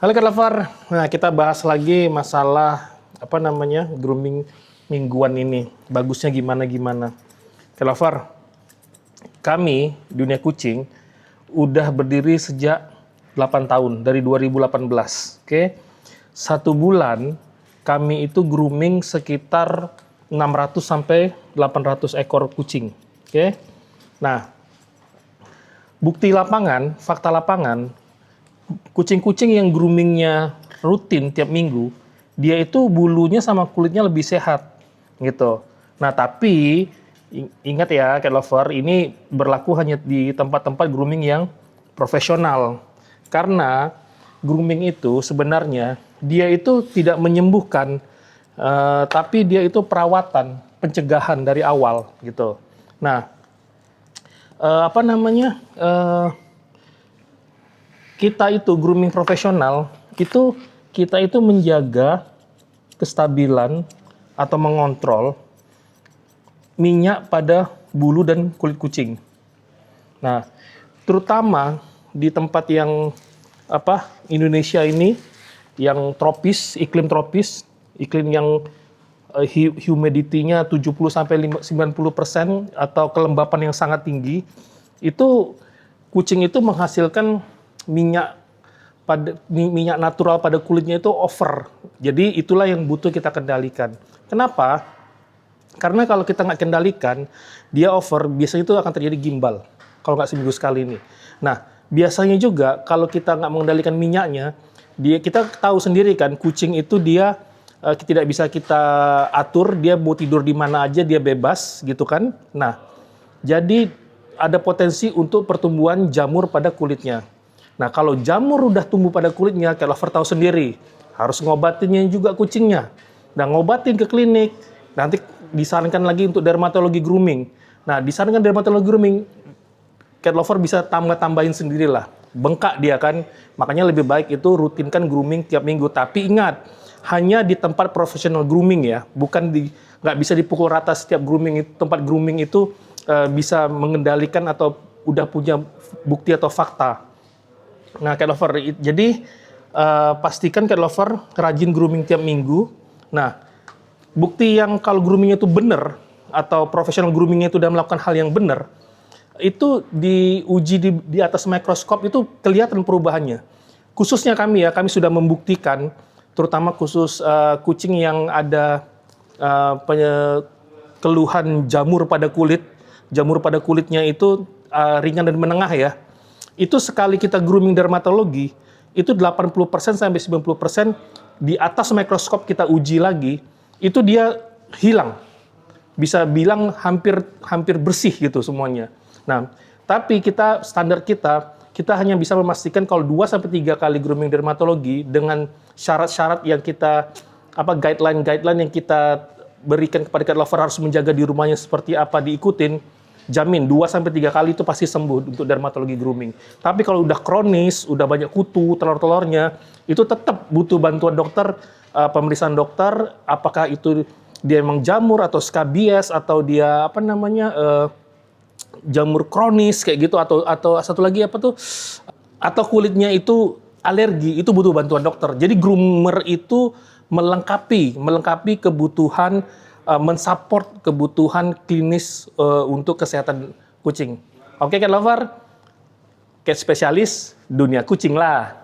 Halo Cat Lover, nah kita bahas lagi masalah grooming mingguan ini. Bagusnya gimana? Cat Lover, kami dunia kucing udah berdiri sejak 8 tahun dari 2018. Oke. 1 bulan kami itu grooming sekitar 600 sampai 800 ekor kucing. Oke. Nah, bukti lapangan, fakta lapangan, kucing-kucing yang groomingnya rutin tiap minggu, dia itu bulunya sama kulitnya lebih sehat, gitu. Nah, tapi ingat ya, Cat Lover, ini berlaku hanya di tempat-tempat grooming yang profesional. Karena grooming itu sebenarnya dia itu tidak menyembuhkan, tapi dia itu perawatan, pencegahan dari awal, gitu. Nah, kita itu grooming profesional itu kita itu menjaga kestabilan atau mengontrol minyak pada bulu dan kulit kucing. Nah, terutama di tempat yang Indonesia ini yang tropis, iklim yang humidity-nya 70 sampai 90% atau kelembapan yang sangat tinggi, itu kucing itu menghasilkan minyak natural pada kulitnya itu over. Jadi itulah yang butuh kita kendalikan. Kenapa? Karena kalau kita nggak kendalikan, dia over, biasanya itu akan terjadi gimbal. Kalau nggak seminggu sekali ini. Nah, biasanya juga kalau kita nggak mengendalikan minyaknya, kita tahu sendiri kan, kucing itu dia tidak bisa kita atur, dia mau tidur di mana aja, dia bebas gitu kan. Nah, jadi ada potensi untuk pertumbuhan jamur pada kulitnya. Nah, kalau jamur udah tumbuh pada kulitnya, Cat Lover tahu sendiri, harus ngobatinnya juga kucingnya. Nah, ngobatin ke klinik, nanti disarankan lagi untuk dermatologi grooming. Nah, disarankan dermatologi grooming, Cat Lover bisa tambahin sendirilah. Bengkak dia kan, makanya lebih baik itu rutinkan grooming tiap minggu. Tapi ingat, hanya di tempat profesional grooming ya, nggak bisa dipukul rata setiap grooming. Tempat grooming itu bisa mengendalikan atau udah punya bukti atau fakta. Nah, Cat Lover, jadi pastikan Cat Lover rajin grooming tiap minggu. Nah, bukti yang kalau groomingnya itu benar atau profesional groomingnya itu udah melakukan hal yang benar, itu diuji di atas mikroskop itu kelihatan perubahannya. Khususnya kami sudah membuktikan, terutama khusus kucing yang ada keluhan jamur pada kulitnya itu ringan dan menengah ya. Itu sekali kita grooming dermatologi, itu 80% sampai 90% di atas mikroskop kita uji lagi, itu dia hilang. Bisa bilang hampir bersih gitu semuanya. Nah, tapi standar kita hanya bisa memastikan kalau 2 sampai 3 kali grooming dermatologi dengan syarat-syarat yang guideline yang kita berikan kepada Cat Lover, harus menjaga di rumahnya seperti apa, diikutin. Jamin 2 sampai 3 kali itu pasti sembuh untuk dermatologi grooming. Tapi kalau udah kronis, udah banyak kutu, telur-telurnya, itu tetap butuh bantuan dokter, pemeriksaan dokter, apakah itu dia emang jamur atau skabies atau dia jamur kronis kayak gitu, atau satu lagi atau kulitnya itu alergi, itu butuh bantuan dokter. Jadi groomer itu melengkapi kebutuhan, mensupport kebutuhan klinis untuk kesehatan kucing. Oke, Cat Lover, cat spesialis dunia kucing lah.